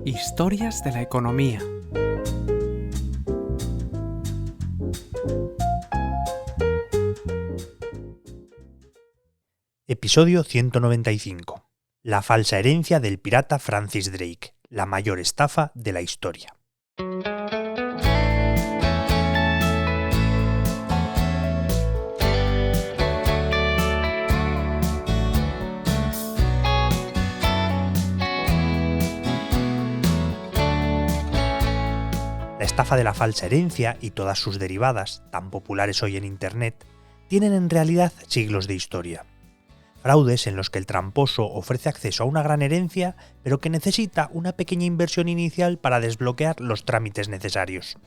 Historias de la economía. Episodio 195. La falsa herencia del pirata Francis Drake, la mayor estafa de la historia. La estafa de la falsa herencia y todas sus derivadas, tan populares hoy en Internet, tienen en realidad siglos de historia. Fraudes en los que el tramposo ofrece acceso a una gran herencia, pero que necesita una pequeña inversión inicial para desbloquear los trámites necesarios.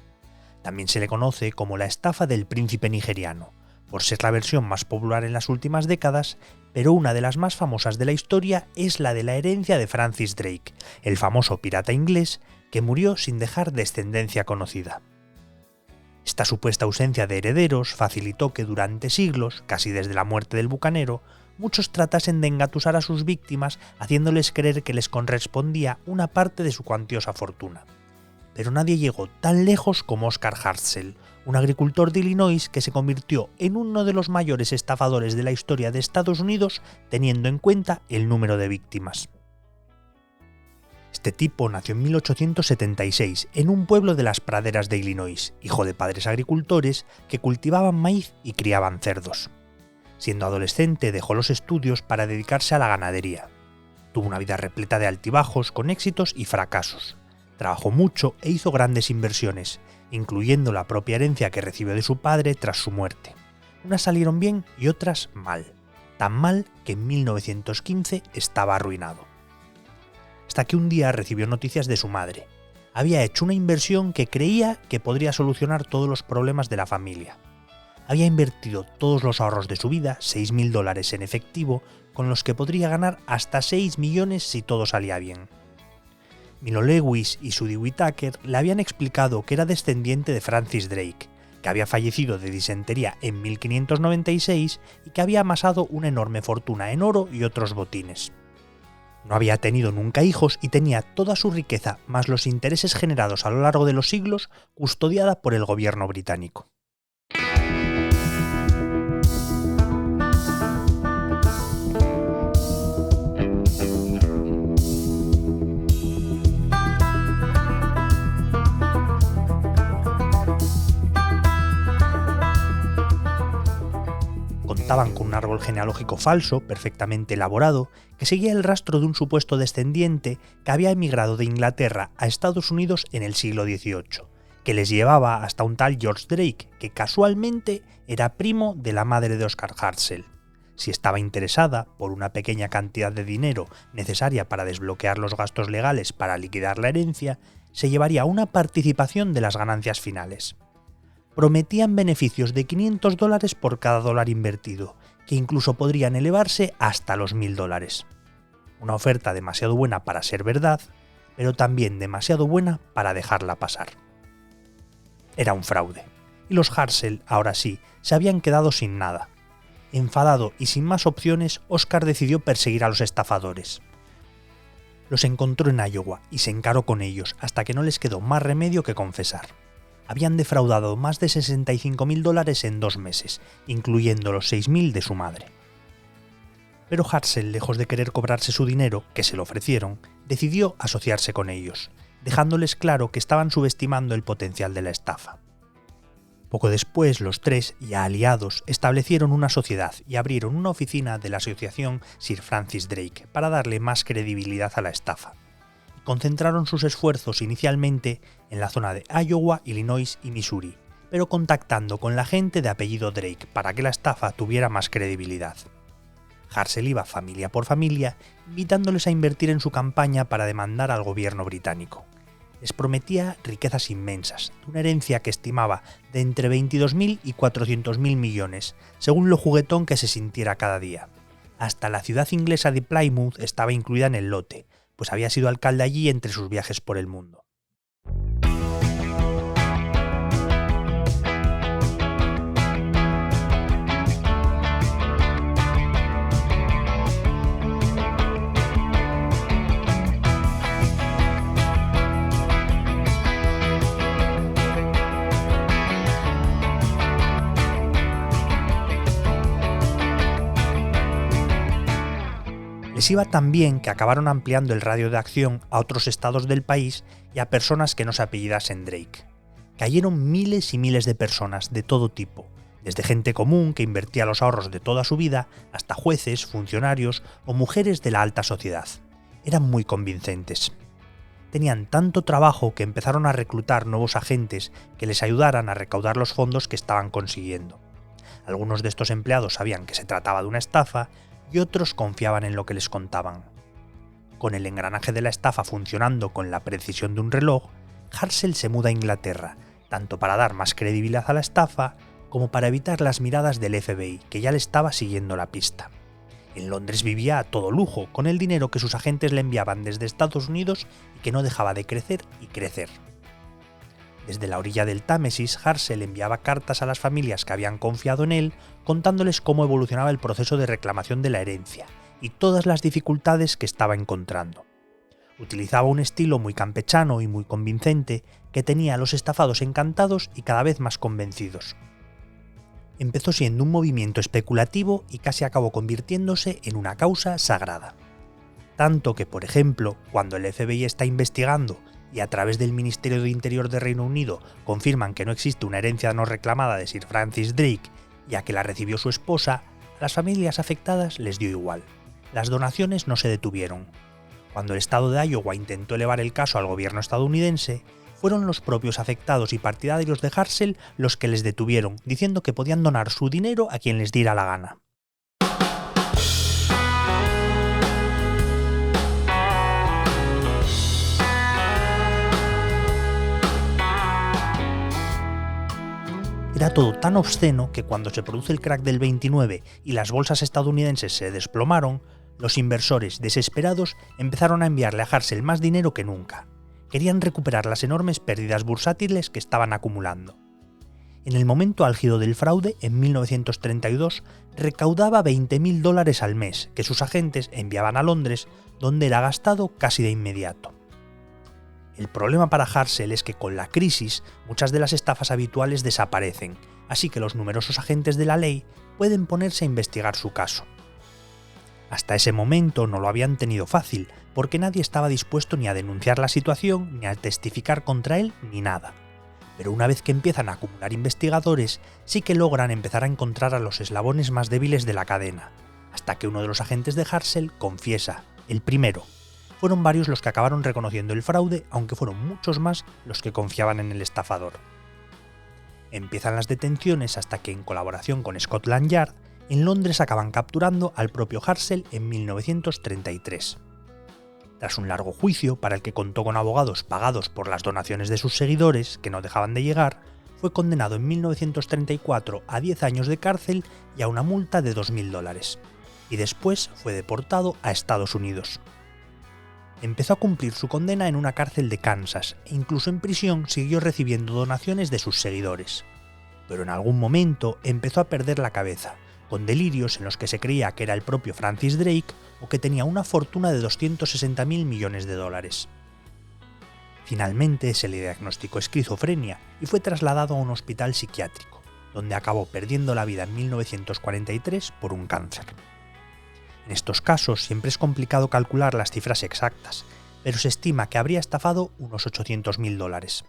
También se le conoce como la estafa del príncipe nigeriano, por ser la versión más popular en las últimas décadas, pero una de las más famosas de la historia es la de la herencia de Francis Drake, el famoso pirata inglés que murió sin dejar descendencia conocida. Esta supuesta ausencia de herederos facilitó que durante siglos, casi desde la muerte del bucanero, muchos tratasen de engatusar a sus víctimas haciéndoles creer que les correspondía una parte de su cuantiosa fortuna. Pero nadie llegó tan lejos como Oscar Hartzell, un agricultor de Illinois que se convirtió en uno de los mayores estafadores de la historia de Estados Unidos teniendo en cuenta el número de víctimas. Este tipo nació en 1876 en un pueblo de las praderas de Illinois, hijo de padres agricultores que cultivaban maíz y criaban cerdos. Siendo adolescente dejó los estudios para dedicarse a la ganadería. Tuvo una vida repleta de altibajos con éxitos y fracasos. Trabajó mucho e hizo grandes inversiones, incluyendo la propia herencia que recibió de su padre tras su muerte. Unas salieron bien y otras mal. Tan mal que en 1915 estaba arruinado. Hasta que un día recibió noticias de su madre. Había hecho una inversión que creía que podría solucionar todos los problemas de la familia. Había invertido todos los ahorros de su vida, $6.000 en efectivo, con los que podría ganar hasta 6 millones si todo salía bien. Milo Lewis y Sudie Whittaker le habían explicado que era descendiente de Francis Drake, que había fallecido de disentería en 1596 y que había amasado una enorme fortuna en oro y otros botines. No había tenido nunca hijos y tenía toda su riqueza, más los intereses generados a lo largo de los siglos, custodiada por el gobierno británico. Contaban con un árbol genealógico falso, perfectamente elaborado, que seguía el rastro de un supuesto descendiente que había emigrado de Inglaterra a Estados Unidos en el siglo XVIII, que les llevaba hasta un tal George Drake, que casualmente era primo de la madre de Oscar Hartzell. Si estaba interesada por una pequeña cantidad de dinero necesaria para desbloquear los gastos legales para liquidar la herencia, se llevaría una participación de las ganancias finales. Prometían beneficios de $500 por cada dólar invertido, que incluso podrían elevarse hasta los $1.000. Una oferta demasiado buena para ser verdad, pero también demasiado buena para dejarla pasar. Era un fraude, y los Hartzell, ahora sí, se habían quedado sin nada. Enfadado y sin más opciones, Oscar decidió perseguir a los estafadores. Los encontró en Iowa y se encaró con ellos hasta que no les quedó más remedio que confesar. Habían defraudado más de $65.000 en 2 meses, incluyendo los 6.000 de su madre. Pero Hartzell, lejos de querer cobrarse su dinero, que se lo ofrecieron, decidió asociarse con ellos, dejándoles claro que estaban subestimando el potencial de la estafa. Poco después, los tres, ya aliados, establecieron una sociedad y abrieron una oficina de la asociación Sir Francis Drake para darle más credibilidad a la estafa. Concentraron sus esfuerzos inicialmente en la zona de Iowa, Illinois y Missouri, pero contactando con la gente de apellido Drake para que la estafa tuviera más credibilidad. Hartzell iba familia por familia, invitándoles a invertir en su campaña para demandar al gobierno británico. Les prometía riquezas inmensas, de una herencia que estimaba de entre 22.000 y 400.000 millones, según lo juguetón que se sintiera cada día. Hasta la ciudad inglesa de Plymouth estaba incluida en el lote, pues había sido alcalde allí entre sus viajes por el mundo. Les iba tan bien que acabaron ampliando el radio de acción a otros estados del país y a personas que no se apellidasen Drake. Cayeron miles y miles de personas de todo tipo, desde gente común que invertía los ahorros de toda su vida hasta jueces, funcionarios o mujeres de la alta sociedad. Eran muy convincentes. Tenían tanto trabajo que empezaron a reclutar nuevos agentes que les ayudaran a recaudar los fondos que estaban consiguiendo. Algunos de estos empleados sabían que se trataba de una estafa y otros confiaban en lo que les contaban. Con el engranaje de la estafa funcionando con la precisión de un reloj, Harsel se muda a Inglaterra, tanto para dar más credibilidad a la estafa como para evitar las miradas del FBI, que ya le estaba siguiendo la pista. En Londres vivía a todo lujo, con el dinero que sus agentes le enviaban desde Estados Unidos y que no dejaba de crecer y crecer. Desde la orilla del Támesis, Harsel enviaba cartas a las familias que habían confiado en él, contándoles cómo evolucionaba el proceso de reclamación de la herencia y todas las dificultades que estaba encontrando. Utilizaba un estilo muy campechano y muy convincente que tenía a los estafados encantados y cada vez más convencidos. Empezó siendo un movimiento especulativo y casi acabó convirtiéndose en una causa sagrada. Tanto que, por ejemplo, cuando el FBI está investigando y a través del Ministerio de Interior de Reino Unido confirman que no existe una herencia no reclamada de Sir Francis Drake, ya que la recibió su esposa, a las familias afectadas les dio igual. Las donaciones no se detuvieron. Cuando el estado de Iowa intentó elevar el caso al gobierno estadounidense, fueron los propios afectados y partidarios de Harsel los que les detuvieron, diciendo que podían donar su dinero a quien les diera la gana. Era todo tan obsceno que cuando se produce el crack del 29 y las bolsas estadounidenses se desplomaron, los inversores, desesperados, empezaron a enviarle a Harsel más dinero que nunca. Querían recuperar las enormes pérdidas bursátiles que estaban acumulando. En el momento álgido del fraude, en 1932, recaudaba $20.000 al mes, que sus agentes enviaban a Londres, donde era gastado casi de inmediato. El problema para Harsel es que con la crisis muchas de las estafas habituales desaparecen, así que los numerosos agentes de la ley pueden ponerse a investigar su caso. Hasta ese momento no lo habían tenido fácil, porque nadie estaba dispuesto ni a denunciar la situación, ni a testificar contra él, ni nada. Pero una vez que empiezan a acumular investigadores, sí que logran empezar a encontrar a los eslabones más débiles de la cadena, hasta que uno de los agentes de Harsel confiesa, el primero. Fueron varios los que acabaron reconociendo el fraude, aunque fueron muchos más los que confiaban en el estafador. Empiezan las detenciones hasta que, en colaboración con Scotland Yard, en Londres acaban capturando al propio Harsel en 1933. Tras un largo juicio, para el que contó con abogados pagados por las donaciones de sus seguidores, que no dejaban de llegar, fue condenado en 1934 a 10 años de cárcel y a una multa de $2.000, y después fue deportado a Estados Unidos. Empezó a cumplir su condena en una cárcel de Kansas e incluso en prisión siguió recibiendo donaciones de sus seguidores. Pero en algún momento empezó a perder la cabeza, con delirios en los que se creía que era el propio Francis Drake o que tenía una fortuna de $260.000 millones. Finalmente se le diagnosticó esquizofrenia y fue trasladado a un hospital psiquiátrico, donde acabó perdiendo la vida en 1943 por un cáncer. En estos casos siempre es complicado calcular las cifras exactas, pero se estima que habría estafado unos $800.000.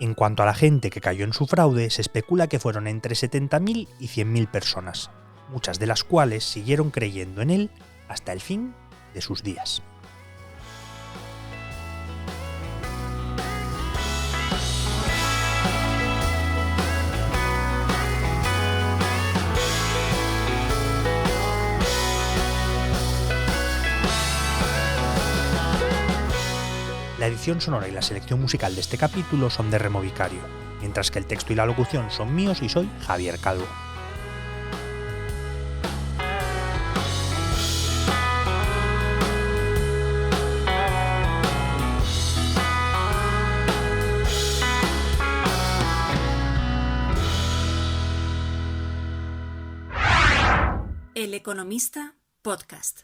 En cuanto a la gente que cayó en su fraude, se especula que fueron entre 70.000 y 100.000 personas, muchas de las cuales siguieron creyendo en él hasta el fin de sus días. La edición sonora y la selección musical de este capítulo son de Remo Vicario, mientras que el texto y la locución son míos y soy Javier Calvo. El Economista Podcast.